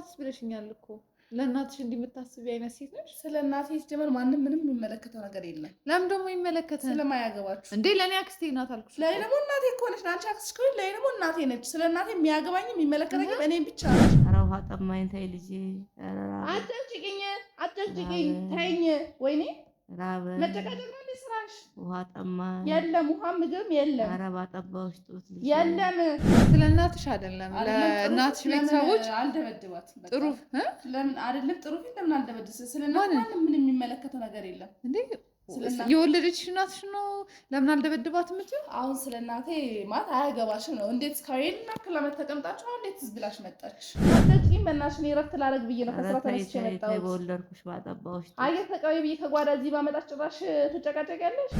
ለእናትሽ ብለሽኛል እኮ ለእናትሽ እንዲምታስቢ አይነት ሴት ነሽ። ስለ እናቴ ሲጀመር ማንም ምንም የሚመለከተው ነገር የለም። ለምን ደግሞ ይመለከታል? ስለማያገባችሁ እንዴ ለኔ አክስቴ ናት አልኩሽ። ለኔ ደግሞ እናቴ እኮ ነሽ። አንቺ አክስትሽ እኮ ለኔ ደግሞ እናቴ ነች። ስለ እናቴ የሚያገባኝ የሚመለከተኝ እኔን ብቻ ነው። ኧረ ውሃ ጠማኝ ተይ ልጄ። አጨቅጭቅኝ ተይኝ። ወይኔ መጨቃጨቅ ነው እንዴ ስራሽ? ውሃ ጠማኝ። የለም ውሃ ምግብ የለም። ኧረ ባጠባሁሽ ጡት ልጄ የለም። ስለ እናትሽ አይደለም ለእናትሽ ቤተሰቦች አልደበድባትም። ጥሩ ለምን አይደለም ጥሩ ፊት ለምን አልደበድስ? ስለ እናት ማንም ምን የሚመለከተው ነገር የለም እንዴ። የወለደችሽ እናትሽ ነው። ለምን አልደበድባትም? አሁን ስለ እናቴ ማለት አያገባሽም ነው። እንዴት እስካሁን ክለመት ተቀምጣችሁ አሁን እንዴት ብላሽ መጣች? አትጭኝ በእናትሽ። እኔ እረፍት ላደርግ ብዬ ነው ከስራ ተነስቼ መጣሁ። በወለድኩሽ ባጠባሁሽ አየር ተቀበይ ብዬ ከጓዳ እዚህ ባመጣች ጭራሽ ትጨቃጨቂያለሽ።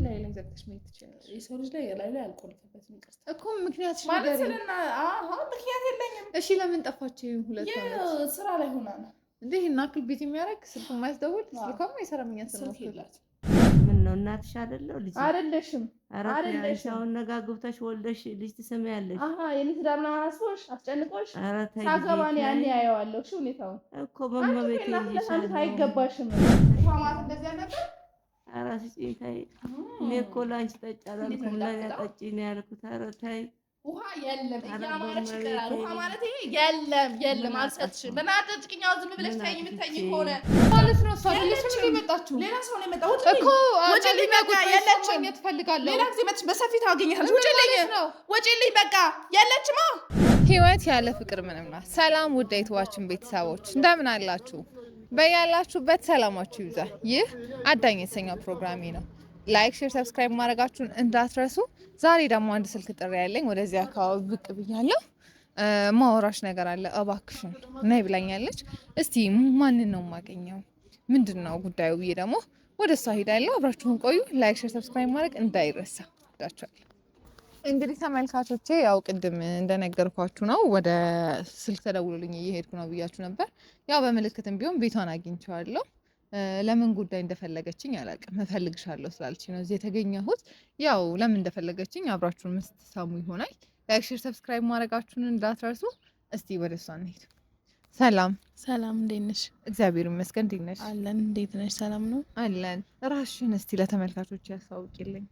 ላይ ዘግተሽ መሄድ ትችላለሽ። የሰው ልጅ ላይ አልቆልፍበትም። ይቅርታ እኮ ምክንያትሽ ማለት ስለና ምክንያት የለኝም። እሺ ለምን ጠፋችሁ? ሁለት ዓመት ስራ ላይ ሆና ነው እንዴ? እና አክል ቤት የሚያደርግ ስልክ የማያስደውል ስልኳም አይሰራም። ስልክ የላት ምን ነው እናትሽ አይደለው? ልጅ አይደለሽም። አሁን ነጋ ግብተሽ ወልደሽ ልጅ ትሰሚያለሽ። የኔ ትዳር ምናምን አስቦሽ አስጨንቆሽ ሳገባን ያኔ ያየዋለሁ። እሺ ሁኔታውን እኮ በመቤት ይልሻል። አይገባሽም። ማማት እንደዚህ ነበር። ኧረ ስጪኝ ተይ። እኔ እኮ ላንቺ ጠጪ አላልኩም ለኔ ጠጪ ነው ያልኩት። ኧረ ተይ ውሃ የለም እያማረች ይቀራል። ውሃ ማለት ይሄ የለም አልሰጥሽም። በእናትሽ ጭቅኛው ዝም ብለሽ ተይኝ። የምትተኝ ከሆነ ማለት ነው። ሰው ለምን የመጣችሁ ሌላ ሰው ነው የመጣው እኮ ወጪልኝ። በቃ የለችም። ትፈልጋለሁ ሌላ ጊዜ መጥሽ በሰፊት ታገኛለሽ። ወጪልኝ በቃ የለችም። ህይወት ያለ ፍቅር ምንም ናት። ሰላም ውድ የዩቲዩባችን ቤተሰቦች እንደምን አላችሁ? በያላችሁበት ሰላማችሁ ይብዛ። ይህ አዳኝ የተሰኘው ፕሮግራሜ ነው። ላይክ፣ ሼር፣ ሰብስክራይብ ማድረጋችሁን እንዳትረሱ። ዛሬ ደግሞ አንድ ስልክ ጥሪ ያለኝ ወደዚህ አካባቢ ብቅ ብያለሁ። ማወራሽ ነገር አለ እባክሽን ነይ ብላኛለች። እስቲ ማንን ነው የማገኘው? ምንድነው ጉዳዩ ብዬ ደግሞ ወደ እሷ ሄዳለሁ። አብራችሁን ቆዩ። ላይክ፣ ሼር፣ ሰብስክራይብ ማድረግ እንዳይረሳ። ዳቻለሁ። እንግዲህ ተመልካቾቼ ያው ቅድም እንደነገርኳችሁ ነው ወደ ስልክ ተደውሎልኝ እየሄድኩ ነው ብያችሁ ነበር። ያው በምልክትም ቢሆን ቤቷን አግኝቼዋለሁ። ለምን ጉዳይ እንደፈለገችኝ አላውቅም። እፈልግሻለሁ ስላለችኝ ነው እዚህ የተገኘሁት። ያው ለምን እንደፈለገችኝ አብራችሁን ምትሰሙ ይሆናል። ላይክ፣ ሼር፣ ሰብስክራይብ ማድረጋችሁን እንዳትረሱ። እስቲ ወደ እሷ እንሂድ። ሰላም ሰላም፣ እንዴት ነሽ? እግዚአብሔር ይመስገን። እንዴት ነሽ? አለን። እንዴት ነሽ? ሰላም ነው አለን። ራስሽን እስቲ ለተመልካቾች ያሳውቂልኝ።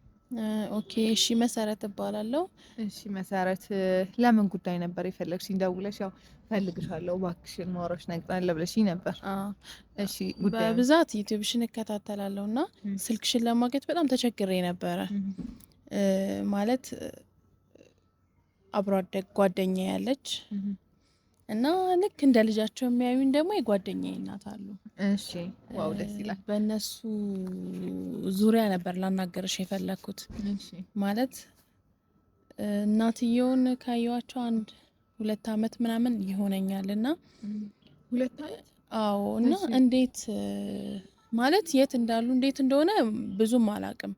ኦኬ እሺ፣ መሰረት እባላለሁ። እሺ መሰረት፣ ለምን ጉዳይ ነበር የፈለግሽኝ? ደውለሽ ያው ፈልግሻለሁ እባክሽን ማውራሽ ነገር አለ ብለሽኝ ነበር። እሺ ጉዳይ በብዛት ዩቲዩብሽን እከታተላለሁ እና ስልክሽን ለማግኘት በጣም ተቸግሬ ነበረ። ማለት አብሮ አደግ ጓደኛዬ ያለች እና ልክ እንደ ልጃቸው የሚያዩኝ ደግሞ የጓደኛዬ እናት አሉ። እሺ ዋው ደስ ይላል። በእነሱ ዙሪያ ነበር ላናገርሽ የፈለኩት። እሺ ማለት እናትየውን ካየኋቸው 2 ዓመት ምናምን ይሆነኛል እና 2 ዓመት? አዎ። እና እንዴት ማለት የት እንዳሉ እንዴት እንደሆነ ብዙም አላውቅም።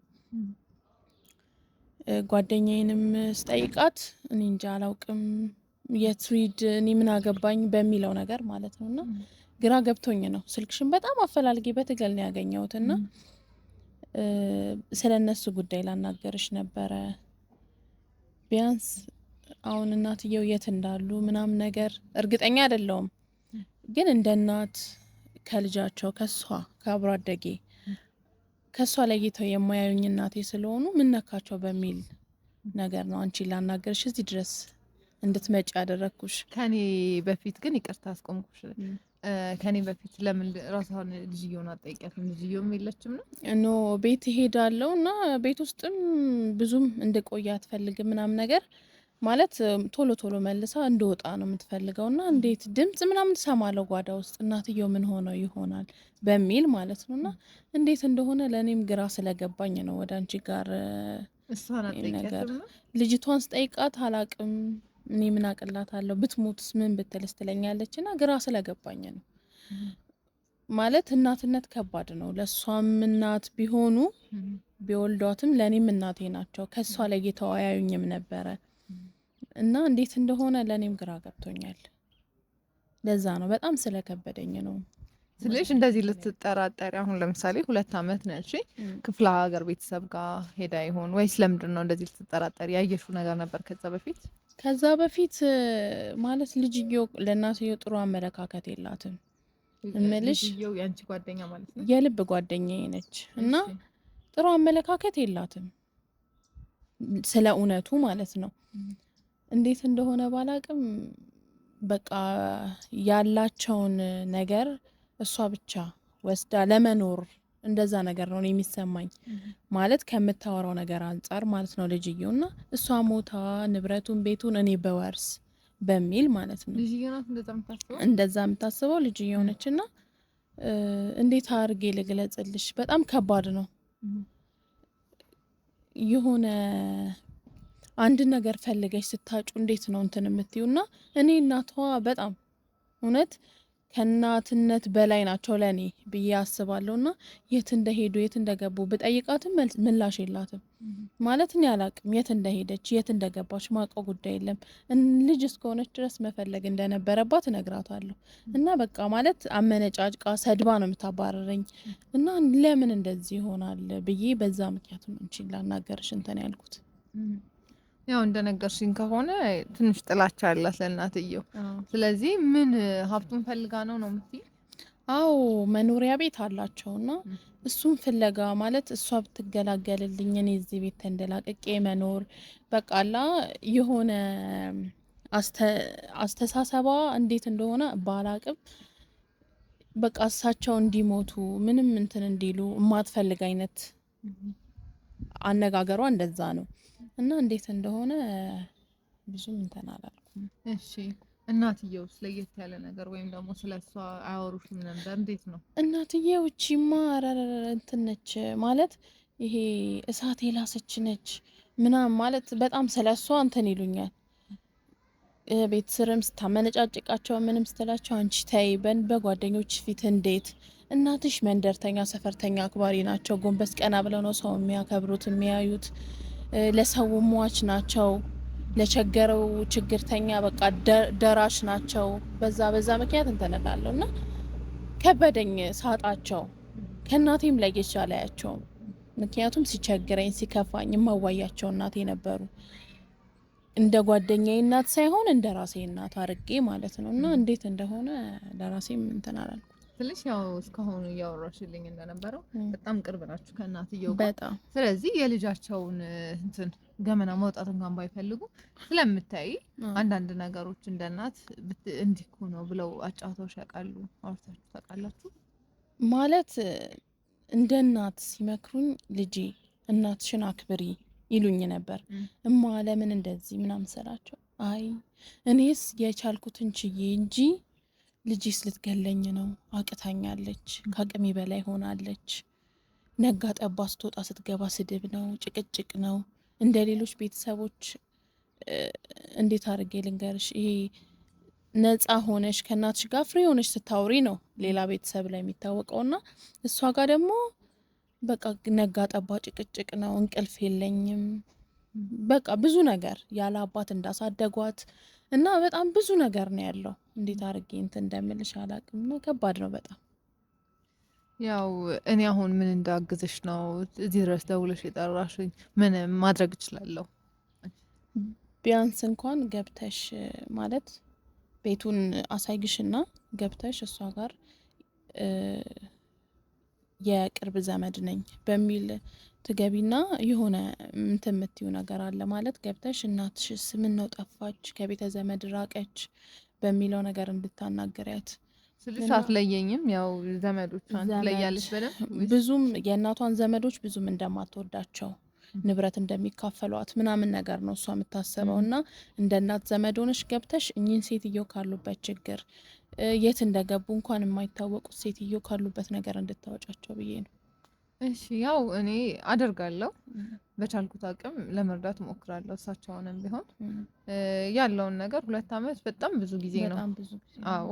ጓደኛዬንም ስጠይቃት እኔ እንጃ አላውቅም የትሪድ እኔ ምን አገባኝ በሚለው ነገር ማለት ነው። እና ግራ ገብቶኝ ነው ስልክሽን በጣም አፈላልጌ በትግል ነው ያገኘሁት እና ስለነሱ ጉዳይ ላናገርሽ ነበረ። ቢያንስ አሁን እናትየው የት እንዳሉ ምናምን ነገር እርግጠኛ አይደለሁም፣ ግን እንደ እናት ከልጃቸው ከአብሮ አደጌ ከሷ ለይተው የማያዩኝ እናቴ ስለሆኑ ምን ነካቸው በሚል ነገር ነው አንቺን ላናገርሽ እዚህ ድረስ እንድትመጪ ያደረኩሽ። ከኔ በፊት ግን ይቅርታ አስቆምኩሽ። ከኔ በፊት ለምን ራስዋን ልጅየውን አጠይቂያትም? ልጅየውም የለችም ነው ኖ ቤት ሄዳለሁ እና ቤት ውስጥም ብዙም እንድቆይ አትፈልግም ምናምን ነገር ማለት ቶሎ ቶሎ መልሳ እንደወጣ ነው የምትፈልገው። እና እንዴት ድምጽ ምናምን ትሰማለሁ ጓዳ ውስጥ እናትየው ምን ሆነው ይሆናል በሚል ማለት ነው። እና እንዴት እንደሆነ ለእኔም ግራ ስለገባኝ ነው ወደ አንቺ ጋር እሷን አጠይቂያትም ነው። ልጅቷን ስጠይቃት አላቅም እኔ ምን አቅላታለሁ ብትሞትስ ምን ብትልስ ትለኛለች እና ግራ ስለገባኝ ነው። ማለት እናትነት ከባድ ነው። ለሷም እናት ቢሆኑ ቢወልዷትም ለኔም እናቴ ናቸው። ከሷ ላይ የተወያዩኝም ነበረ እና እንዴት እንደሆነ ለኔም ግራ ገብቶኛል። ለዛ ነው በጣም ስለከበደኝ ነው። ስለዚህ እንደዚህ ልትጠራጠሪ አሁን ለምሳሌ 2 ዓመት ነች ክፍለ ሀገር ቤተሰብ ጋር ሄዳ ይሆን ወይስ ለምንድን ነው እንደዚህ ልትጠራጠሪ? ያየሽው ነገር ነበር ከዛ በፊት? ከዛ በፊት ማለት ልጅየው ለእናትየው ጥሩ አመለካከት የላትም እምልሽ። ልጅየው ያንቺ ጓደኛ ማለት ነው? የልብ ጓደኛዬ ነች እና ጥሩ አመለካከት የላትም ስለ እውነቱ ማለት ነው። እንዴት እንደሆነ ባላቅም በቃ ያላቸውን ነገር እሷ ብቻ ወስዳ ለመኖር እንደዛ ነገር ነው የሚሰማኝ ማለት ከምታወራው ነገር አንጻር ማለት ነው ልጅየው እና እሷ ሞታ ንብረቱን ቤቱን እኔ በወርስ በሚል ማለት ነው ልጅየው ናት እንደዛ የምታስበው ልጅየው ነች። እና እንዴት አድርጌ ልግለጽልሽ? በጣም ከባድ ነው። የሆነ አንድ ነገር ፈልገሽ ስታጩ እንዴት ነው እንትን የምትዩና እኔ እናቷ በጣም እውነት ከእናትነት በላይ ናቸው ለኔ ብዬ አስባለሁና የት እንደሄዱ የት እንደገቡ ብጠይቃትም ምላሽ የላትም ማለት እኔ አላቅም የት እንደሄደች የት እንደገባች ማውቀው ጉዳይ የለም። ልጅ እስከሆነች ድረስ መፈለግ እንደነበረባት እነግራታለሁ እና በቃ ማለት አመነጫጭቃ ሰድባ ነው የምታባረረኝ እና ለምን እንደዚህ ይሆናል ብዬ በዛ ምክንያት ነው እንጂ ላናገርሽ እንትን ያልኩት። ያው እንደነገርሽኝ ከሆነ ትንሽ ጥላቻ አላት ለእናትየው። ስለዚህ ምን ሀብቱን ፈልጋ ነው የምትይ? አዎ መኖሪያ ቤት አላቸውና እሱን ፍለጋ ማለት እሷ ብትገላገልልኝ እኔ እዚህ ቤት ተንደላቅቄ መኖር በቃላ የሆነ አስተሳሰባ እንዴት እንደሆነ ባላቅም በቃ እሳቸው እንዲሞቱ ምንም እንትን እንዲሉ የማትፈልግ አይነት አነጋገሯ እንደዛ ነው እና እንዴት እንደሆነ ብዙም እንትን አላልኩም። እሺ እናትየውስ ለየት ያለ ነገር ወይም ደግሞ ስለሷ አያወሩሽም ነበር? እንዴት ነው እናትየው? እቺማ እንትን ነች ማለት ይሄ እሳት የላሰች ነች ምናምን ማለት በጣም ስለሷ እንትን ይሉኛል። ቤት ስርም ስታመነጫጭቃቸው ምንም ስትላቸው አንቺ ተይ በጓደኞች ፊት እንዴት እናትሽ መንደርተኛ ሰፈርተኛ አክባሪ ናቸው። ጎንበስ ቀና ብለው ነው ሰው የሚያከብሩት የሚያዩት። ለሰው ሟች ናቸው። ለቸገረው ችግርተኛ በቃ ደራሽ ናቸው። በዛ ምክንያት እንተነላለሁ እና ከበደኝ ሳጣቸው። ከእናቴም ለየች አላያቸውም። ምክንያቱም ሲቸግረኝ ሲከፋኝ የማዋያቸው እናቴ ነበሩ። እንደ ጓደኛዬ እናት ሳይሆን እንደ ራሴ እናት አርጌ ማለት ነው እና እንዴት እንደሆነ ለራሴም እንትን አላልኩም። ትንሽ ያው እስካሁን እያወራሽልኝ እንደነበረው በጣም ቅርብ ናችሁ ከእናትየው ጋር። በጣም ስለዚህ የልጃቸውን እንትን ገመና መውጣት እንኳን ባይፈልጉ ስለምታይ አንዳንድ ነገሮች እንደ እናት እንዲህ እኮ ነው ብለው አጫውተውሽ ያውቃሉ? አውርታችሁ ታውቃላችሁ? ማለት እንደ እናት ሲመክሩኝ ልጄ እናትሽን አክብሪ ይሉኝ ነበር። እማ ለምን እንደዚህ ምናምን ስላቸው አይ እኔስ የቻልኩትን ችዬ እንጂ ልጅስ ልትገለኝ ነው፣ አቅታኛለች፣ ከአቅሜ በላይ ሆናለች። ነጋ ጠባ ስትወጣ ስትገባ ስድብ ነው፣ ጭቅጭቅ ነው። እንደ ሌሎች ቤተሰቦች እንዴት አድርጌ ልንገርሽ? ይሄ ነፃ ሆነሽ ከእናትሽ ጋር ፍሬ ሆነሽ ስታውሪ ነው ሌላ ቤተሰብ ላይ የሚታወቀውና እሷ ጋር ደግሞ በቃ ነጋ ጠባ ጭቅጭቅ ነው። እንቅልፍ የለኝም። በቃ ብዙ ነገር ያለ አባት እንዳሳደጓት እና በጣም ብዙ ነገር ነው ያለው። እንዴት አድርጌ እንትን እንደምልሽ አላውቅም። እና ከባድ ነው በጣም። ያው እኔ አሁን ምን እንዳግዝሽ ነው እዚህ ድረስ ደውለሽ የጠራሽኝ? ምን ማድረግ እችላለሁ? ቢያንስ እንኳን ገብተሽ ማለት ቤቱን አሳይግሽና ገብተሽ እሷ ጋር የቅርብ ዘመድ ነኝ በሚል ትገቢና የሆነ እንትን የምትይው ነገር አለ ማለት ገብተሽ እናትሽስ ምን ነው ጠፋች፣ ከቤተ ዘመድ ራቀች በሚለው ነገር እንድታናገሪያት። ስልሽ አትለየኝም? ያው ዘመዶቿን ትለያለች በደንብ። ብዙም የእናቷን ዘመዶች ብዙም እንደማትወዳቸው ንብረት እንደሚካፈሏት ምናምን ነገር ነው እሷ የምታሰበው። እና እንደ እናት ዘመድ ሆነሽ ገብተሽ እኚህን ሴትዮ ካሉበት ችግር የት እንደገቡ እንኳን የማይታወቁት ሴትዮ ካሉበት ነገር እንድታወጫቸው ብዬ ነው። እሺ ያው እኔ አደርጋለሁ፣ በቻልኩት አቅም ለመርዳት ሞክራለሁ። እሳቸውንም ቢሆን ያለውን ነገር 2 አመት በጣም ብዙ ጊዜ ነው። አዎ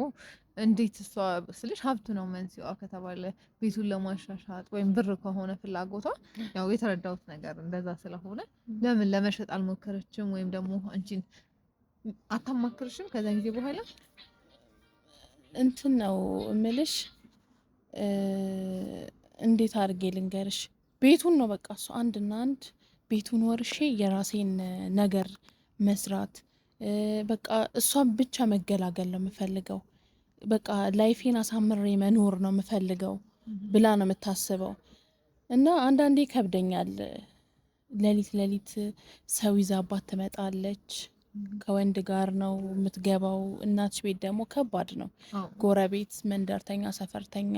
እንዴት እሷ ስልሽ ሀብት ነው መንስኤዋ ከተባለ ቤቱን ለማሻሻጥ ወይም ብር ከሆነ ፍላጎቷ ያው የተረዳሁት ነገር እንደዛ ስለሆነ ለምን ለመሸጥ አልሞከረችም? ወይም ደግሞ አንቺን አታማክርሽም? ከዛ ጊዜ በኋላ እንትን ነው እምልሽ እንዴት አድርጌ ልንገርሽ? ቤቱን ነው በቃ እሱ አንድና አንድ ቤቱን ወርሼ የራሴን ነገር መስራት በቃ እሷን ብቻ መገላገል ነው የምፈልገው፣ በቃ ላይፌን አሳምሬ መኖር ነው የምፈልገው ብላ ነው የምታስበው። እና አንዳንዴ ይከብደኛል። ሌሊት ሰው ይዛባት ትመጣለች። ከወንድ ጋር ነው የምትገባው። እናትሽ ቤት ደግሞ ከባድ ነው። ጎረቤት፣ መንደርተኛ፣ ሰፈርተኛ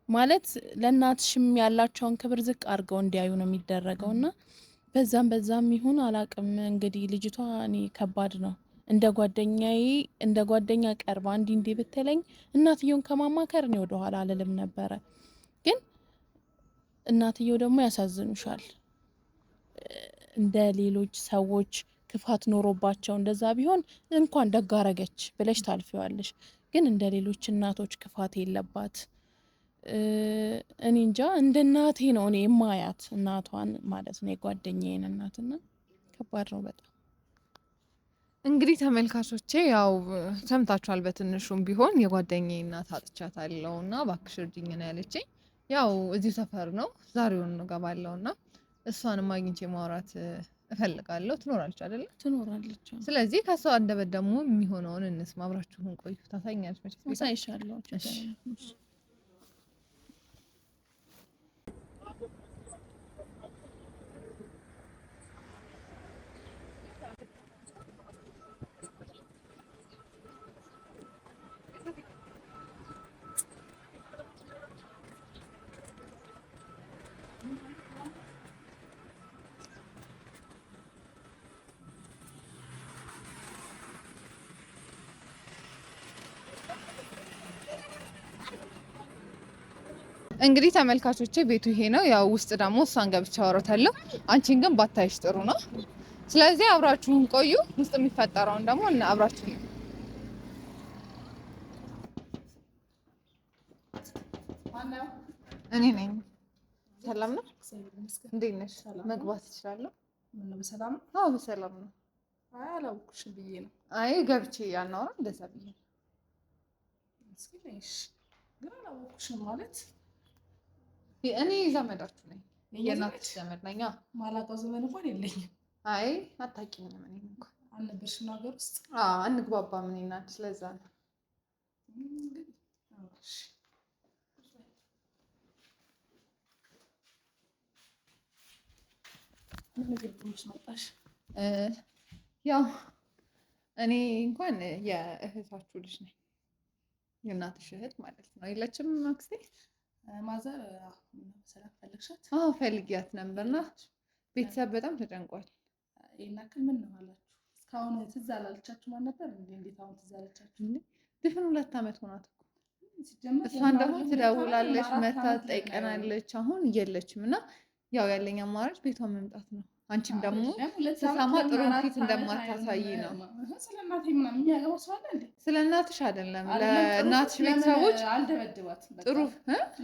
ማለት ለእናትሽም ያላቸውን ክብር ዝቅ አድርገው እንዲያዩ ነው የሚደረገው። እና በዛም ይሁን አላቅም እንግዲህ ልጅቷ እኔ ከባድ ነው። እንደ ጓደኛ ቀርባ እንዲህ ብትለኝ እናትየውን ከማማከር እኔ ወደኋላ አልልም ነበረ። ግን እናትየው ደግሞ ያሳዝኑሻል። እንደ ሌሎች ሰዎች ክፋት ኖሮባቸው እንደዛ ቢሆን እንኳን ደግ አረገች ብለሽ ታልፊዋለሽ። ግን እንደ ሌሎች እናቶች ክፋት የለባት። እኔ እንጃ እንደ እናቴ ነው እኔ የማያት እናቷን ማለት ነው፣ የጓደኛዬን እናትና ከባድ ነው በጣም። እንግዲህ ተመልካቾቼ ያው ሰምታችኋል። በትንሹም ቢሆን የጓደኛዬ እናት አጥቻታለሁ እና እባክሽ እርጅኝ ነው ያለችኝ። ያው እዚሁ ሰፈር ነው፣ ዛሬውን እገባለሁ እና እሷንም አግኝቼ ማውራት እፈልጋለሁ። ትኖራለች አይደለ? ትኖራለች። ስለዚህ ከሷ አንደበት ደግሞ የሚሆነውን እንስማ። አብራችሁን ቆዩ። ታሳኛለች መቼ ታሳይሻለሁ። እንግዲህ ተመልካቾቼ ቤቱ ይሄ ነው። ያው ውስጥ ደግሞ እሷን ገብቻ አወራታለሁ። አንቺን ግን ባታይሽ ጥሩ ነው። ስለዚህ አብራችሁን ቆዩ። ውስጥ የሚፈጠረውን ደግሞ እና አብራችሁን እኔ ነኝ። ሰላም ነው? እንዴት ነሽ? መግባት እችላለሁ? በሰላም ነው? አዎ በሰላም ነው። አይ አላውቅሽም ብዬ ነው። አይ ገብቼ ያናወራ እንደዛ ብዬ ነው። እስኪ ነሽ ግን አላውቅሽም ማለት እኔ ዘመዳችሁ ነኝ። የእናትሽ ዘመድ ነኝ። ማላውቀው ዘመድ እንኳን የለኝም። አይ አታውቂኝም። እኔ እንኳን አልነበርሽም ሀገር ውስጥ? አንግባባም እኔ እና አንቺ። ስለዛ ነው። መጣሽ? ያው እኔ እንኳን የእህታችሁ ልጅ ነኝ። የእናትሽ እህት ማለት ነው። የለችም አክስቴ ማዘር ሰላም ፈልግሻት? አዎ ፈልጊያት ነበርና ቤተሰብ በጣም ተጨንቋል። ይሄን ያክል ምን ነው አላችሁ? እስካሁን ትዝ አላለቻችሁ ማን ነበር እንዴ? እንዴት አሁን ትዝ አለቻችሁ? ድፍን 2 ዓመት ሆናት እኮ ሲጀመር። እሷን ደግሞ ትደውላለች፣ መታ ትጠይቀናለች። አሁን የለችም እና ያው ያለኝ አማራጭ ቤቷን መምጣት ነው። አንቺም ደግሞ ስሰማ ጥሩ ፊት እንደማታሳይ ነው። ስለ እናቴ ምናምን የሚያገባው ሰው አለ እንዴ? ስለ እናትሽ አይደለም፣ ለእናትሽ ቤተሰቦች አልደበድባት። ጥሩ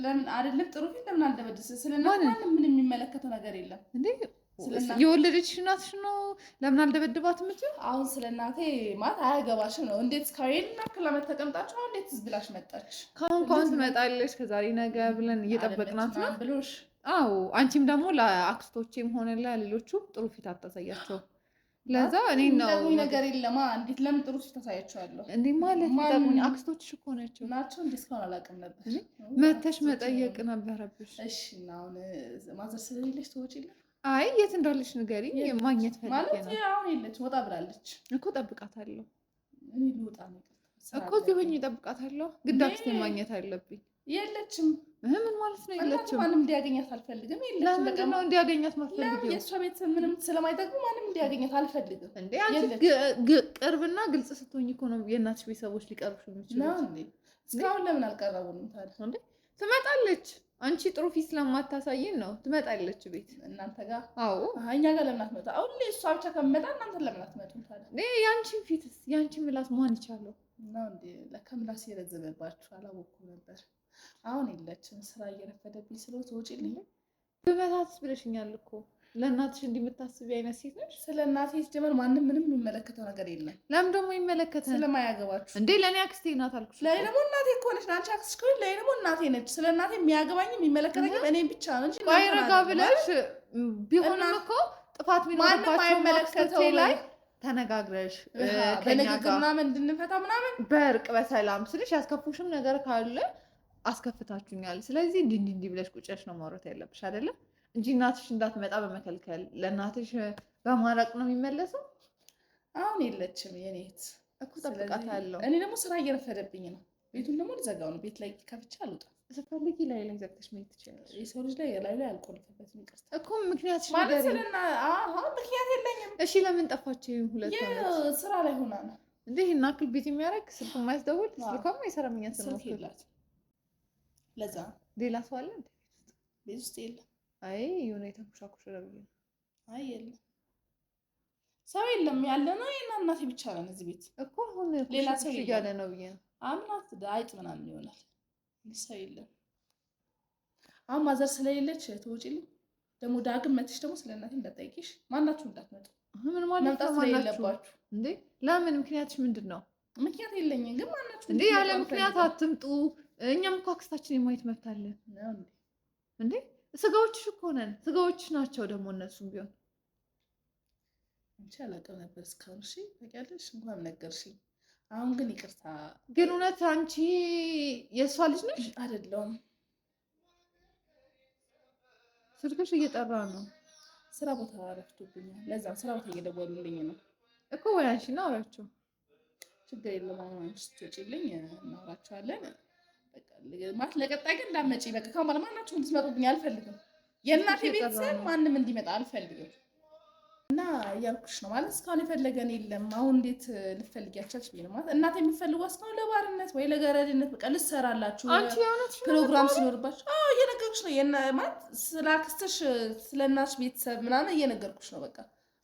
ለምን አይደለም ጥሩ ፊት ለምን አልደበድስ? ስለ እናቴ ማንም ምን የሚመለከተው ነገር የለም እንዴ? የወለደችሽ እናትሽ ነው። ለምን አልደበድባት የምትይው? አሁን ስለ እናቴ ማለት አያገባሽም ነው። እንዴት እስካሁን እናክል ዓመት ተቀምጣችሁ አሁን እንዴት ብላሽ መጣች? ካሁን ትመጣለች ከዛሬ ነገ ብለን እየጠበቅናት ነው ብሎሽ። አዎ አንቺም ደግሞ ለአክስቶቼም ሆነ ለሌሎቹ ጥሩ ፊት አታሳያቸው። ለዛ እኔ ነው ነገር የለማ። እንዴት ለምን ጥሩ ፊት ታሳያቸዋለሁ እንዴ? ማለት ይጠቁኝ አክስቶችሽ እኮ ናቸው። እንዴ? እስካሁን አላውቅም ነበር። መተሽ መጠየቅ ነበረብሽ። እሺ እና አሁን ማዘር ስለሌለሽ ትወጪልኝ? አይ የት እንዳለች ንገሪኝ። ማግኘት ፈልጌ ነው ማለት አሁን የለች፣ ወጣ ብላለች እኮ። ጠብቃታለሁ እኔ ልወጣ ነው እኮ እዚህ ሆኜ እጠብቃታለሁ። ግድ አክስቴን ማግኘት አለብኝ። የለችም። ምን ማለት ነው የለችም? ማንም እንዲያገኛት አልፈልግም። የለችም። ለምንድን ነው እንዲያገኛት ማትፈልጊው? የእሷ ቤተሰብ ምንም ስለማይጠቅሙ ማንም እንዲያገኛት አልፈልግም። እንዴ አንቺ ቅርብና ግልጽ ስትሆኝ እኮ ነው የእናትሽ ቤተሰቦች ሊቀርቡሽ የሚችሉት። እስካሁን ለምን አልቀረቡንም ታዲያ? እንዴ ትመጣለች። አንቺ ጥሩ ፊት ስለማታሳይን ነው ትመጣለች ቤት እናንተ ጋር። አዎ እኛ ጋር ለምን አትመጣ? አሁን እሷ ብቻ ከምመጣ እናንተ ለምን አትመጡም ታዲያ? ያንቺን ፊትስ ያንቺን ምላስ ማን ይቻለው ነው እንዴ? ለካ ምላስ የረዘመባችሁ አላወኩም ነበር። አሁን የለችም። ስራ እየረፈደብኝ ስለሆነ ትወጪልኝ? ብመታትስ ብለሽኛል እኮ። ለእናትሽ እንዲህ የምታስቢ አይነት ሴት ነሽ። ስለ እናቴ ሲጀመር ማንም ምንም የሚመለከተው ነገር የለም። ለምን ደግሞ ይመለከታል? ስለማያገባችሁ እንዴ? ለእኔ አክስቴ ናት አልኩሽ። ለእኔ ደግሞ እናቴ እኮ ነች። አንቺ አክስሽ ከሆነ ለእኔ ደግሞ እናቴ ነች። ስለ እናቴ የሚያገባኝ የሚመለከተኝም እኔም ብቻ ነው እንጂ ቆይ ረጋ ብለሽ ቢሆንም እኮ ጥፋት ቢኖርባቸው አክስቶቼ ላይ ተነጋግረሽ ከኛ በንግግር ጋር ምናምን እንድንፈታ ምናምን በእርቅ በሰላም ስልሽ ያስከፉሽም ነገር ካለ አስከፍታችሁኛል፣ ስለዚህ እንዲህ ብለሽ ቁጭሽ ነው ማውራት ያለብሽ አይደለ እንጂ እናትሽ እንዳትመጣ በመከልከል ለእናትሽ በማራቅ ነው የሚመለሰው። አሁን የለችም የኔ እህት እኮ ጠብቃታለሁ። እኔ ደግሞ ስራ እየረፈደብኝ ነው። ቤቱን ደግሞ ልዘጋው ነው። ቤት ላይ ከፍቼ አልወጣም። ስትፈልጊ ላይ ዘግተሽ መሄድ ትችላለሽ። የሰው ልጅ ላይ ላይ አልቆልፍበትም። ይቅርታ እኮ ምክንያትሽ ማለት ንገሪኝ። ምክንያት የለኝም። እሺ ለምን ጠፋችሁ? 2 ዓመት ስራ ላይ ሆና ነው እንዴ? ይሄን አክል ቤት የሚያደርግ ስልክ የማያስደውል ስልኳም አይሰራም። እኛ ስልክ የላት። ለዛ ሌላ ሰው አለ እንዴ ቤት ውስጥ? የለም። አይ የሆነ የተኩሻኩሽ ረብዬ ነው። አይ የለም፣ ሰው የለም። ያለ ነው የና እናቴ ብቻ ነን እዚህ ቤት እኮ አሁን ሌላ ሰው እያለ ነው ብዬ ነው። አምናት አይጥ ምናምን ይሆናል። ሰው የለም። አሁን ማዘር ስለሌለች ተወጪልኝ። ደግሞ ዳግም መጥሽ ደግሞ ስለእናቴ እንዳትጠይቂሽ። ማናችሁ እንዳትመጡ። ምን ማለት መምጣት ስለሌለባችሁ እንዴ? ለምን? ምክንያትሽ ምንድን ነው? ምክንያት የለኝም፣ ግን ማናችሁ እንዴ? ያለ ምክንያት አትምጡ። እኛም እኮ አክስታችን የማየት መብት አለን እንዴ? ስጋዎችሽ እኮ ነን። ስጋዎችሽ ናቸው ደግሞ እነሱም ቢሆን አንቺ አላውቅም ነበር እስካሁን። እሺ ታውቂያለሽ፣ እንኳን ነገርሽኝ። አሁን ግን ይቅርታ። ግን እውነት አንቺ የእሷ ልጅ ነሽ? አይደለሁም። ስልክሽ እየጠራ ነው። ስራ ቦታ ረፍቶብኛል። ለዛም ስራ ቦታ እየደወሉልኝ ነው እኮ። ወይ አንቺና አውራቸው። ችግር የለም። አሁን አንቺ ስትወጪልኝ እናውራቸዋለን። ማለት ለቀጣይ ግን እንዳትመጪ። በቃ ካሁን በኋላ ማናችሁም እንድትመጡብኝ አልፈልግም። የእናቴ ቤተሰብ ማንም እንዲመጣ አልፈልግም። እና እያልኩሽ ነው ማለት እስካሁን የፈለገን የለም። አሁን እንዴት ልትፈልጊያቻች ብዬ ነው ማለት እናቴ የሚፈልጉ እስካሁን ለባርነት ወይ ለገረድነት በቃ ልትሰራላችሁ ፕሮግራም ሲኖርባችሁ እየነገርኩሽ ነው። ማለት ስለ አክስትሽ ስለ እናትሽ ቤተሰብ ምናምን እየነገርኩሽ ነው። በቃ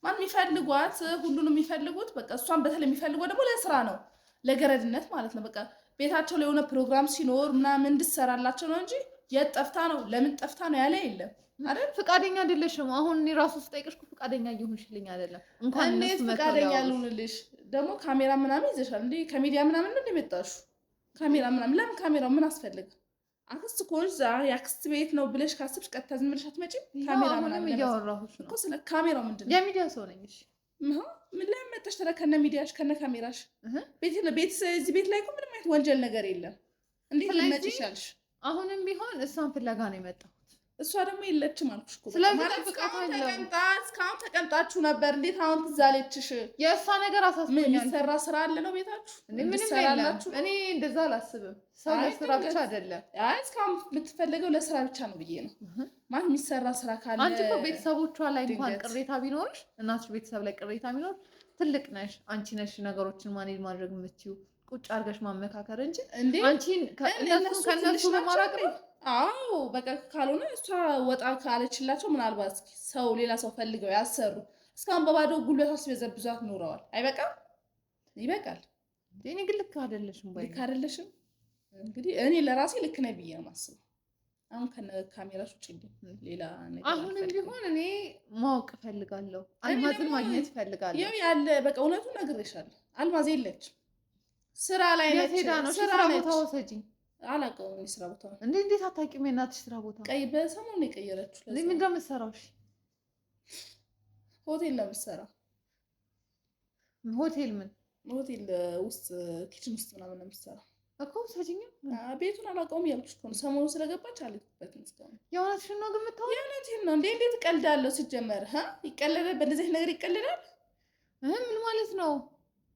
ማለት የሚፈልጓት ሁሉንም የሚፈልጉት በቃ እሷን በተለይ የሚፈልጓት ደግሞ ለስራ ነው፣ ለገረድነት ማለት ነው። በቃ ቤታቸው ላይ የሆነ ፕሮግራም ሲኖር ምናምን እንድትሰራላቸው ነው እንጂ የት ጠፍታ ነው ለምን ጠፍታ ነው ያለ የለም አይደል? ፍቃደኛ አይደለሽም። አሁን እኔ ራሱ ስጠይቅሽ ፍቃደኛ እየሆንሽልኝ አይደለም። እንኳን እንዴት ፍቃደኛ ልሁንልሽ? ደግሞ ካሜራ ምናምን ይዘሻል እንዴ? ከሚዲያ ምናምን ነው እንደመጣሽው ካሜራ ምናምን። ለምን ካሜራው ምን አስፈልግ? አክስት ኮልዛ የአክስት ቤት ነው ብለሽ ካስብሽ ቀጥታ ዝም ብለሽ አትመጪም። ካሜራ ምናምን እያወራሁሽ ነው እኮ። ስለ ካሜራው ምንድን ነው? የሚዲያ ሰው ነኝ። እሺ ምን ላይ መጣሽ ተረ ከነ ሚዲያሽ ከነ ካሜራሽ? ቤት እዚህ ቤት ላይ እኮ ምንም አይነት ወንጀል ነገር የለም። እንዴት ልመጪ ይሻልሽ? አሁንም ቢሆን እሷን ፍለጋ ነው የመጣው። እሷ ደግሞ የለችም አልኩሽ እኮ። ስለዚህ እስካሁን ተቀምጣችሁ ነበር። እንዴት አሁን ትዝ አለችሽ? የእሷ ነገር አሳስቦኛል። የሚሰራ ስራ አለ ነው ቤታችሁ? ምንም የለም። እኔ እንደዛ አላስብም። ሰው ለስራ ብቻ አይደለም። እስካሁን የምትፈለገው ለስራ ብቻ ነው ብዬ ነው ማለት የሚሰራ ስራ ካለ። አንቺ እኮ ቤተሰቦቿ ላይ እንኳን ቅሬታ ቢኖርሽ፣ እናትሽ ቤተሰብ ላይ ቅሬታ ቢኖር ትልቅ ነሽ አንቺ ነሽ ነገሮችን ማኔጅ ማድረግ የምትችይው ቁጭ አድርገሽ ማመካከር እንጂ አንቺን ከእነሱ ለማራቅ ነው። አዎ በቃ ካልሆነ እሷ ወጣ ካለችላቸው ምናልባት ሰው ሌላ ሰው ፈልገው ያሰሩ። እስካሁን በባዶ ጉልበቷ ሲበዘብዟት ኖረዋል። አይበቃም? ይበቃል። እኔ ግን ልክ አይደለሽም። ልክ አይደለሽም። እንግዲህ እኔ ለራሴ ልክ ነኝ ብዬ ነው የማስበው። አሁን ካሜራሽ ውጭ ሌላ ነገር አሁንም ቢሆን እኔ ማወቅ እፈልጋለሁ። አልማዝን ማግኘት እፈልጋለሁ። ይኸው ያለ በቃ እውነቱን ነግሬሻለሁ። አልማዝ የለችም፣ ስራ ላይ ነች። ስራ ቦታ ወሰጂኝ። አላውቀውም የስራ ቦታ እንዴት አታውቂም? የእናትሽ ስራ ቦታ በሰሞኑን የቀየረችው። ምንድን ነው የምትሰራው? ሆቴል ነው የምትሰራው። ሆቴል ምን ሆቴል ውስጥ ኪችን ውስጥ ምናምን ነው የምትሰራው እኮ። ወሰጂኝ። ቤቱን አላውቀውም እያልኩሽ እኮ ነው። ሰሞኑን ስለገባች አልሄድኩበትም እስካሁን። የእውነትሽን ነው ግን የምታወሪው? የእውነቴን ነው። እንዴት እቀልዳለሁ? ሲጀመር ይቀለዳል? በእንደዚህ ነገር ይቀልዳል? ምን ማለት ነው?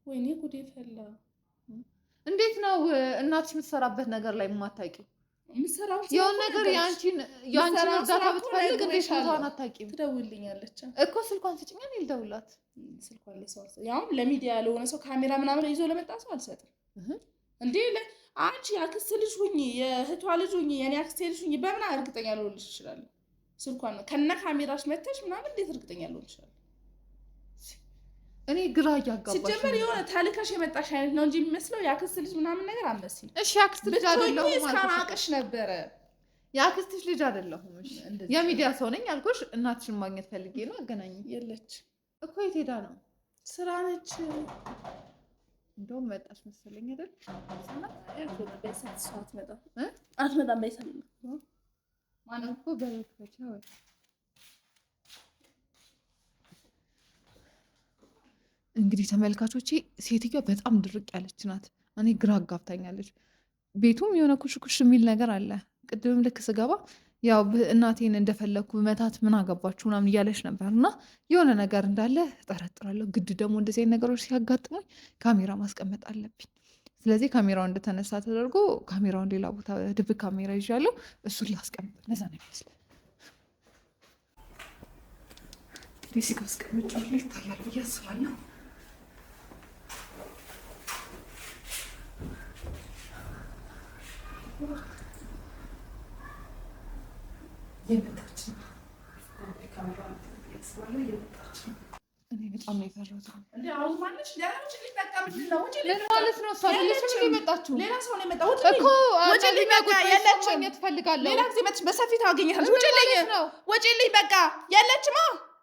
ወይኔ ጉዴ ፈላ። እንዴት ነው እናትሽ የምትሰራበት ነገር ላይ የማታውቂው? የምትሰራው የሆነ ነገር የአንቺን እርዳታ ብትፈልግ እንዴት ቦታዋን አታውቂም? ትደውልልኛለች እኮ። ስልኳን ስጭኝ፣ እኔ ልደውልላት። ስልኳን ለሰው ያውም ለሚዲያ ለሆነ ሰው ካሜራ ምናምን ይዞ ለመጣ ሰው አልሰጥም እንዴ። አንቺ የአክስት ልጅ ሁኚ፣ የእህቷ ልጅ ሁኚ፣ የኔ አክስቴ ልጅ ሁኚ፣ በምን እርግጠኛ ልሆንልሽ እችላለሁ? ስልኳን ከነ ካሜራሽ መተሽ ምናምን እንዴት እርግጠኛ ልሆን እችላለሁ? እኔ ግራ እያጋባሽ ሲጀመር የሆነ ታልካሽ የመጣሽ አይነት ነው እንጂ የሚመስለው የአክስት ልጅ ምናምን ነገር አትመስይም። እሺ የአክስት ልጅ አይደለሁም እስካሁን አውቅሽ ነበረ። የአክስትሽ ልጅ አይደለሁም። እሺ የሚዲያ ሰው ነኝ አልኩሽ። እናትሽን ማግኘት ፈልጌ ነው። አገናኝ የለች እኮ። የት ሄዳ ነው? ስራ ነች። እንደውም መጣች መሰለኝ አይደል? አትመጣም። በይሰል ማነው እኮ በረከቻ ወይ እንግዲህ ተመልካቾቼ ሴትዮዋ በጣም ድርቅ ያለች ናት። እኔ ግራ አጋብታኛለች። ቤቱም የሆነ ኩሽኩሽ የሚል ነገር አለ። ቅድምም ልክ ስገባ ያው እናቴን እንደፈለግኩ መታት ምን አገባችሁ ምናምን እያለች ነበር እና የሆነ ነገር እንዳለ እጠረጥራለሁ። ግድ ደግሞ እንደዚህ አይነት ነገሮች ሲያጋጥሙኝ ካሜራ ማስቀመጥ አለብኝ። ስለዚህ ካሜራው እንደተነሳ ተደርጎ ካሜራውን ሌላ ቦታ ድብቅ ካሜራ ይዣለሁ። እሱን ላስቀምጥ ነዛ ነው ይመስል ሪሲ ካስቀምጫ ላይ ይታያል ብዬ አስባለሁ። የመጣች ነው። እኔ በጣም ነው የፈራሁት። አሁን ማለሽ ለራሱ ሊጠቀምልኝ ነው እንጂ ምን ማለት ነው? እሷ አይደለችም እንዴ የመጣችው? ሌላ ሰው ነው የመጣው እኮ ወጪልኝ። በቃ የለችም። ትፈልጋለሁ ሌላ ጊዜ መጥሽ በሰፊት ታገኛለሽ። ወጪልኝ ወጪልኝ። በቃ የለችም።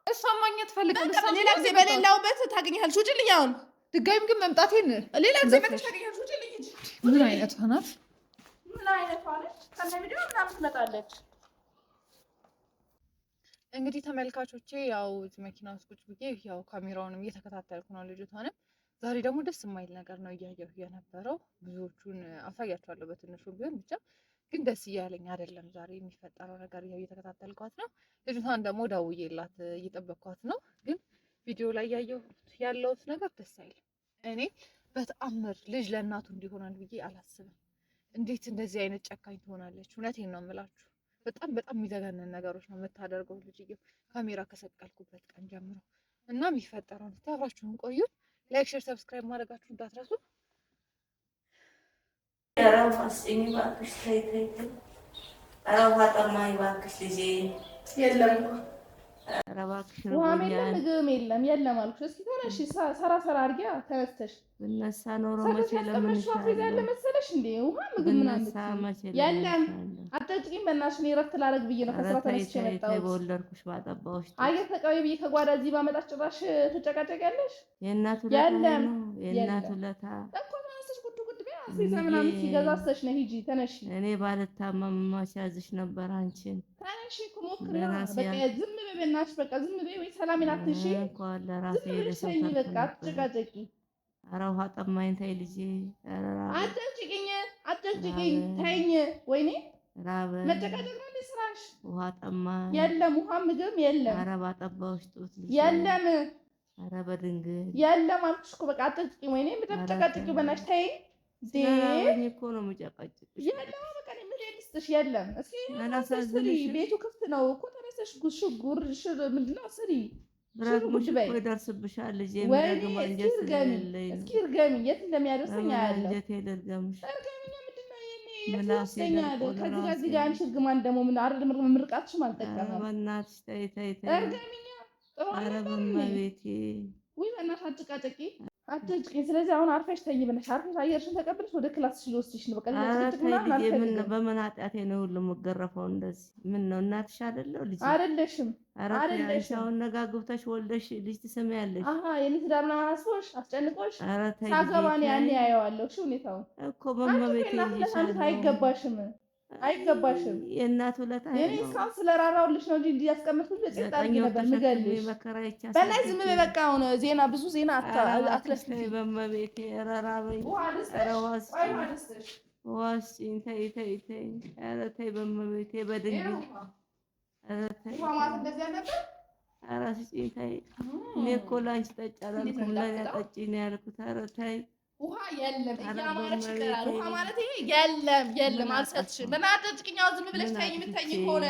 እሷ ማግኘት ፈልጋለሁ። ሌላ ጊዜ በሌላውበት ታገኛለሽ። ወጪልኝ። አሁን ድጋሚም ግን መምጣቴን ሌላ ጊዜ መጥሽ ታገኛለሽ። ወጪልኝ። ምን አይነት ናት? ምን አይነት ማለት ከነ ቪዲዮ ምናምን ትመጣለች። እንግዲህ ተመልካቾቼ ያው መኪና ውስጥ ቁጭ ብዬ ያው ካሜራውንም እየተከታተልኩ ነው። ልጅቷንም ዛሬ ደግሞ ደስ የማይል ነገር ነው እያየሁ የነበረው። ብዙዎቹን አሳያቸዋለሁ በትንሹ ቢሆን ብቻ ግን ደስ እያለኝ አይደለም። ዛሬ የሚፈጠረው ነገር እየተከታተልኳት ነው። ልጅቷን ደግሞ ደውዬላት እየጠበቅኳት ነው። ግን ቪዲዮ ላይ ያለሁት ነገር ደስ አይልም። እኔ በተአምር ልጅ ለእናቱ እንዲሆናል ብዬ አላስብም። እንዴት እንደዚህ አይነት ጨካኝ ትሆናለች? እውነቴን ነው የምላችሁ። በጣም የሚዘገንን ነገሮች ነው የምታደርገው ልጅየው ካሜራ ከሰቀልኩበት ቀን ጀምሮ እና የሚፈጠረውን እስቲ አብራችሁን ቆዩ። ላይክ፣ ሼር፣ ሰብስክራይብ ማድረጋችሁን እንዳትረሱ። ኧረ አስጭኝ እባክሽ፣ ተይ ተይ ተይ። ኧረ ውሃ ጠማኝ እባክሽ ልጄ። የለም ኧረ እባክሽ ውሃም የለም ርቦኛል። ምግብም የለም። የለም አልኩሽ። እስኪ ተነሽ፣ ሰራ አድርጊያ ተነስተሽ ብነሳ ኖሮ መቼ ለምንሻለሽ ያለ መሰለሽ እንዴ? ውሃ ምግብ ምናምን የለም። አትጨቅጭቂኝ በእናትሽ። እኔ እረፍት ላደርግ ብዬ ነው ከስራ ተነስቼ የመጣሁት። በወለድኩሽ ባጠባሁሽ አየር ተቀበይ ብዬ ከጓዳ እዚህ ባመጣሽ ጭራሽ ትጨቃጨቂያለሽ። የእናቱ የለም የእናቱ ለታ እኮ ተነስተሽ ጉድ ጉድ ቢያ አስይዘ ምናምን ሲገዛስተሽ ነው። ሂጂ ተነሺ። እኔ ባልታመም ማስያዝሽ ነበር አንቺን። ተነሺ እኮ ሞክሪ። በቃ ዝም በይ በእናትሽ። በቃ ዝም በይ ወይ ሰላሜን አትንሺ። እንኳን ለራሴ ለሰኝ በቃ አትጨቃጨቂ። ኧረ ውሃ ጠማኝ ተይ ልጄ። አትጨቅጭቂኝ አትጨቅጭቂኝ ተይኝ። ወይኔ ራበኝ። መጨቃጨቅ ነው እንዴ ስራሽ? ውሃ ጠማኝ። የለም ውሃ ምግብ የለም። ኧረ ባጠባሁሽ ጡት ልጄ የለም። ኧረ በድንግል የለም አልኩሽ እኮ በቃ አትጨቅጭቂኝ። ወይኔ የምትጨቃጨቂው በእናትሽ ተይኝ። ስለራበኝ እኮ ነው የምጨቃጭቅሽ። የለም በቃ እኔ ምን ልስጥሽ? የለም እስኪ ስሪ። ቤቱ ክፍት ነው እኮ ተነስተሽ ጉር ሽር ምንድን ነው ስሪ። ብረግምሽ እኮ ይደርስብሻል ልጄ። ወይኔ የሚረግም አንጀት ስለሌለኝ እስኪ እርገሚ። የት እንደሚያደርሰኝ አያለሁ። አንጀቴ ልርገምሽ። እርገሚኛ ምንድን ነው የኔ ምላሴ ይወስደኛል። ከዚህ ጋር አንቺ እርግማን ደግሞ ምን አይደል ምርቃትሽም ኧረ አልጠቀመም። በእናትሽ ተይ ተይ ተይ። እርገሚኛ ጥሩ ኧረ አይደለም። በእመቤቴ ውይ በእናትሽ አትጨቃጨቂ አትጨቅጭቂ። ስለዚህ አሁን አርፈሽ ተኝ ብለሽ አርፈሽ አየርሽን ተቀብለሽ ወደ ክላስሽ ልወስድሽ ነው። በቃ ኧረ ጭቅጭቅ ተይ ምናምን ልጄ። ምን አልፈልግም። በምን ኃጢአቴ ነው ሁሉ የምገረፈው እንደዚህ? ምን ነው እናትሽ አይደለሁ ልጄ? አይደለሽም ኧረ ተይ አንቺ አሁን ነገ አግብተሽ ወልደሽ ልጅ ትሰሚያለሽ። አሀ የኔ ትዳር ምናምን አስቦሽ አስጨንቆሽ ኧረ ተይ ሳገባ እኔ ልጄ ያኔ ተይ ያየዋለሁ። እሺ ሁኔታውን እኮ በእመቤቴ እናትነት ይዤሻለሁ። አይገባሽም አይገባሽም። የእናቱ ለታ የኔ እስካሁን ስለራራሁልሽ ነው እንጂ እንዲህ ያስቀምጥኩት በጭጣ አድርጌ ነበር ምገልሽ። መከራ ይቻላል። በላይ ዝም በይ በቃ። አሁን ዜና ብዙ ዜና አትለፍልፊ። በእመቤቴ ኧረ ራበኝ። ውሃ ኧረ ልስጥሽ? ዋስጭኝ ውሃ ልስጥሽ? ዋስጭኝ ተይ ተይ ተይ። ኧረ ተይ በእመቤቴ በድንግል ኧረ ተይ ውሃ ማለት እንደዚህ አልነበር? ኧረ ስጭኝ ተይ። እኔ እኮ ላንቺ ጠጪ አላልኩም ለእኔ ጠጪ ነው ያልኩት። ኧረ ተይ ውሃ የለም ኧረ እያማረች በእመቤቴ ይቀራል። ውሃ ማለት ይሄ የለም የለም። ምን አልሰጥሽም። አጠፋሁ? በእናትሽ ጭቅኛው ዝም ብለሽ ምን ተኝ። የምትተኝ አጥፍቼ? ከሆነ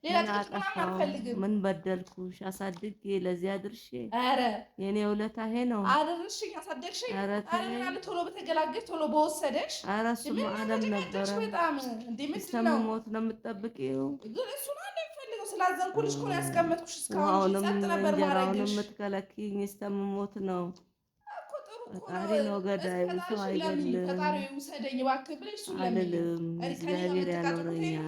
ሌላ ምን ጭቅጭቅ ምናምን አጠፋሁ? አልፈልግም። ምን በደልኩሽ? አሳድጌ ለዚህ አድርሼ ኧረ የኔ ውለታ ይሄ ነው። አደረስሽኝ፣ አሳደግሽኝ። ኧረ ኧረ ተይ ምን አለ ቶሎ በተገላገሽ ቶሎ በወሰደሽ። ኧረ እሱማ ምን ዓለም ተጨቃጨቅሽ? ነበረ። በጣም እንዴ ምንድን ነው እስከምሞት ነው የምጠብቂው? ግን እሱ ነው እንደሚፈልገው ስላዘንኩልሽ እኮ ነው ያስቀመጥኩሽ። እስካሁን ውሃውንም ጸጥ ነበር እንጀራውንም ማድረግሽ የምትከለኪኝ እስከምሞት ነው። እኮ ጥሩ እኮ ፈጣሪ ነው። ነው ገዳዩ፣ ሰው አይደለም ፈጣሪ ውሰደኝ እባክህ ብለሽ እሱን ለምኝ። አልልም። እግዚአብሔር ያኖረኛል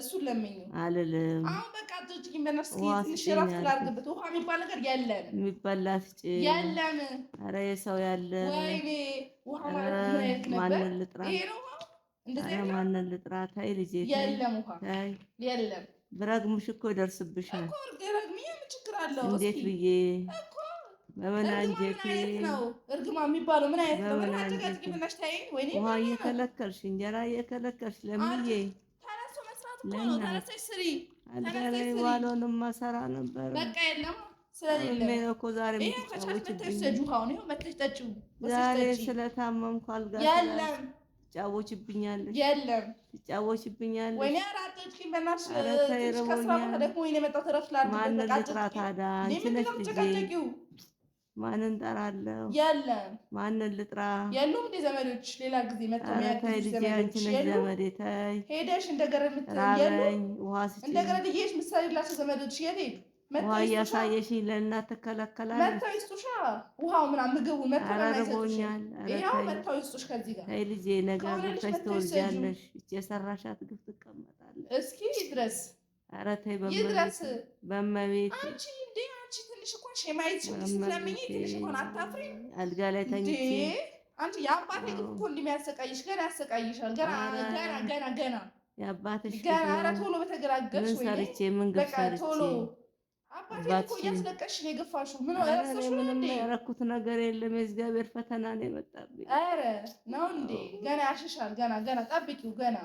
እሱን ለምኝ። አልልም። አሁን በቃ አትጭቂኝ በእናትሽ። ውሃ ትንሽ ስጭኝ እረፍት አልኩት። ላድርግበት። ውሃ የሚባል ነገር የለም የሚበላ ስጭኝ። የለም። ኧረ የሰው ያለ ወይኔ ውሃ ማለት ኧረ ምን አይነት ነበር? ማንን ልጥራ? ይሄ ነው ውሃ? እንደዚህ ኧረ አይነት ነው? ማንን ልጥራ? ተይ ልጄ ተይ የለም ውሃ ተይ። የለም ብረግምሽ እኮ ይደርስብሻል። እኮ ረግሚያ ምን ችግር አለው? እንዴት እስኪ ብዬ እኮ በምን አንጀቴ ነው እርግማ የሚባለው ምን አይነት ነው? በምን ምን አንጀቴ አጨቃጭቂ ብለሽ ተይኝ። ወይኔ ውሃ እየከለከልሽ እንጀራ እየከለከልሽ ለምዬ ተነስቶ መስራት እኮ ነው። ተነስተሽ ስሪ። አልጋ ላይ ባልሆንም ማሰራ ነበር። በቃ የለም ስለሌለ እኮ ዛሬ የምትጫወችብኝ ውሃውን ይኸው መተሽ ጠጪው። ዛሬ ስለታመምኩ አልጋ የለም ትጫወችብኛለሽ የለም ትጫወችብኛለሽ። ወይኔ አራጠችኝ በእናትሽ ተይረቦኛል። ደግሞ ወይኔ መጣሁ እረፍት ላድርግ። ማንን ልጥራ ታዲያ? አንቺ ነሽ ልጄ። ማንን ጠራለሁ? የለም ማንን ልጥራ? የሉም እንደ ዘመዶች ሌላ ጊዜ መጥተው የሚያግዙሽ ልጄ አንቺ ነሽ ዘመዴ። ተይ ሄደሽ እንደገረድ ራበኝ ውሃ ስጪኝ። እንደገረድ ልጄሽ ምሳሌላቸው ዘመዶች የት ሄዱ? ውሃ እያሳየሽኝ ለእናት ትከለከላለሽ። መጥተው ይስጡሻ ውሃው ምናምን ምግቡን መጥተው አረቦኛል። ይኸው መጥተው ይስጡሽ። ከዚህ ጋር ተይ ልጄ ነገ ገብተሽ ትወልጃለሽ። እቺ የሰራሻት ግፍ ትቀመጣለች። እስኪ ይድረስ። ኧረ ተይ ይድረስ በመቤት አንቺ እንዴ አንቺ ትንሽ እንኳን ሸማይት ስለምኝ ትንሽ እንኳን አታፍሪም? አልጋ ላይ ተኝቼ አንቺ የአባቴ ግፍ እኮ እንደሚያሰቃይሽ ገና ያሰቃይሻል። ገና የአባትሽ ገና ኧረ ቶሎ በተገላገልሽ ምን ሰርቼ ምን ግፍ ሰርቼ ቶሎ አባቴ እኮ እያስለቀሽ ነው የገፋሽው። ምን ረስተሽ ነው እንዴ? ያረኩት ነገር የለም። የእግዚአብሔር ፈተና ነው የመጣብኝ። ኧረ ነው እንዴ? ገና ያሽሻል። ገና ጠብቂው። ገና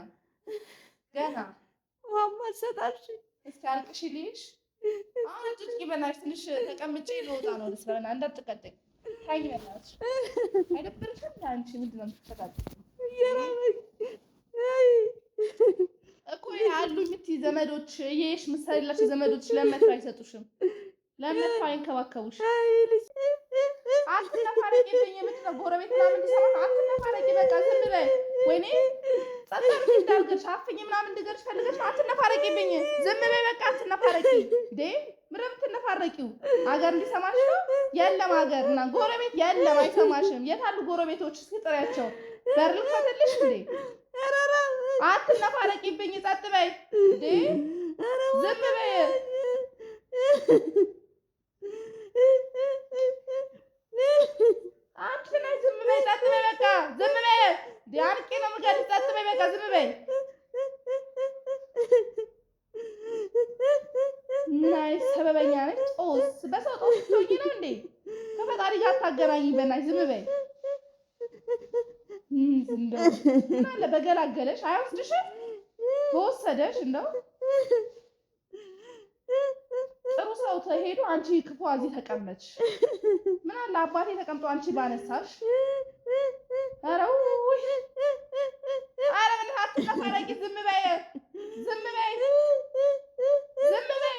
ውሃም አልሰጣልሽ። እስኪ አልቅሽልሽ። አሁን ጥቂት በእናትሽ ትንሽ ተቀምጬ ልወጣ ነው። ልስራና እንዳትቀጠኝ ታኝ በእናትሽ አይደብርሽም? አንቺ ምንድን ነው የምትፈጣጥሪው? እየራበኝ እኮ ያሉ የምትይ ዘመዶች ይሄሽ ምሳሌላችሁ ዘመዶች ለመጥፋት አይሰጡሽም? ለመጥፋት አይንከባከቡሽ? አትነፋረቂ ልኝ የምትለው ጎረቤት ምናምን እንዲሰማ አትነፋረቂ። በቃ ዝም በይ። ወይኔ ጸጥታ እንዳልገርሽ አፍኝ ምናምን እንድገርሽ ፈልገሽ አትነፋረቂብኝ። ዝም በይ በቃ አትነፋረቂ። እንዴ ምንም ትነፋረቂው ሀገር እንዲሰማሽ ነው? የለም ሀገር እና ጎረቤት የለም፣ አይሰማሽም። የት አሉ ጎረቤቶች? እስኪ ጥሪያቸው። በር ልክፈትልሽ እንዴ? አትነፋረቂብኝ። ጸጥ በይ እንዴ ዝም በይ። አንቺ ነይ ዝም በይ። ጸጥ በይ በቃ ዝም በይ። ዲያንቄ ነው የምገልጽ። ጸጥ በይ በቃ ዝም በይ። ምን አይነት ሰበበኛ ነች? ጦስ በሰው ጦስ ትሆኚ ነው እንዴ? ከፈጣሪ ጋር አታገናኝኝ። በእናትሽ ዝም በይ። እንደው ምን አለ በገላገለሽ አይወስድሽም? በወሰደሽ እንደው ጥሩ ሰው ተሄዱ። አንቺ ክፉ እዚህ ተቀመጥሽ። ምን አለ አባቴ ተቀምጦ አንቺ ባነሳሽ። ኧረ ውይ ኧረ ምን አትነፋረቂ። ዝም በይ ዝም በይ ዝም በይ።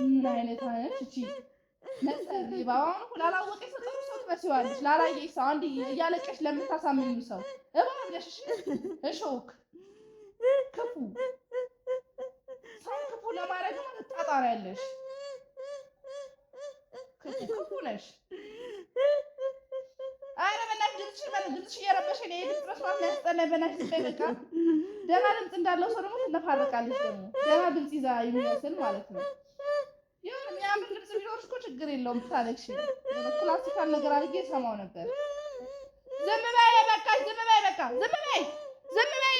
ምን አይነት እቺ መሰሪ ባሁን ላላወቀ ሰው ጥሩ ሰው ትመስያለሽ። ላላየሽ ሰው አንድ እያለቀሽ ለምታሳምኙ ሰው እባብ ነሽ። እሾክ ክፉ ሰው ክፉ ለማድረግ ትጣጣሪያለሽ። ክፉ ነሽ። ኧረ በእናትሽ ድምፅሽ እየረበሸኝ ነው። የድምፅ መስማት የሚያስጠላኝ። በእናትሽ ዝም በይ በቃ። ደህና ድምፅ እንዳለው ሰው ደግሞ ትነፋረቃለች። ደግሞ ደህና ድምፅ ይዛ የሚመስል ማለት ነው። የሆነ የሚያምር ልብስ ቢኖርሽ እኮ ችግር የለውም ብታለቅሽ። ክላሲካል ነገር አድርጌ እሰማው ነበር። ዝም በይ በቃ ዝም በይ በቃ ዝም በይ ዝም በይ።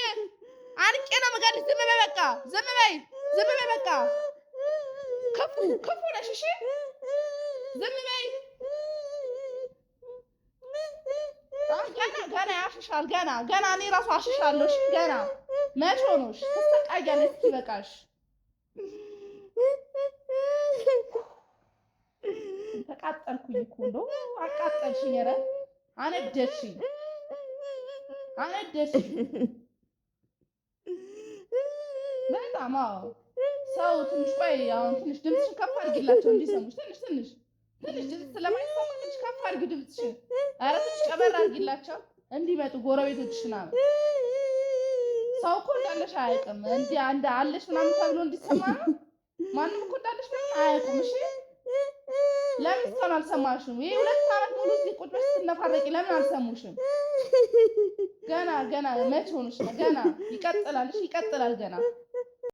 አንቄ ነው የምገልሽ። ዝም በይ በቃ ዝም በይ ዝም በይ በቃ። ክፉ ነሽ። እሺ ዝም በይ። ገና ያሽሻል። ገና እኔ እራሱ አሽሻለሁ። እሺ ገና መቼ ሆኖሽ ትሰቃያለሽ? እስኪበቃሽ ተቃጠልኩኝ እኮ እንደው አቃጠልሽኝ። ኧረ አነደድሽኝ። በጣም አዎ። ሰው ትንሽ ቆይ አሁን ትንሽ ድምፅሽን ከፍ አድርጊላቸው እንዲሰሙሽ። ትንሽ ድምፅ ስለማይሰማ ትንሽ ከፍ አድርጊ ድምፅሽን። ኧረ ትንሽ ቀበር አድርጊላቸው እንዲመጡ ጎረቤቶችሽ ምናምን። ሰው እኮ እንዳለሽ አያውቅም። እንዲህ አንድ አለሽ ምናምን ተብሎ እንዲሰማ ነው። ማንም እኮ እንዳለሽ ምናምን አያውቅም። እሺ ለምን እስካሁን አልሰማሽም? ይሄ 2 ዓመት ሙሉ እዚህ ቁጭ ብለሽ ስትነፋረቂ ለምን አልሰሙሽም? ገና መቼ ሆነሽ ነው? ገና ይቀጥላል። እሺ ይቀጥላል ገና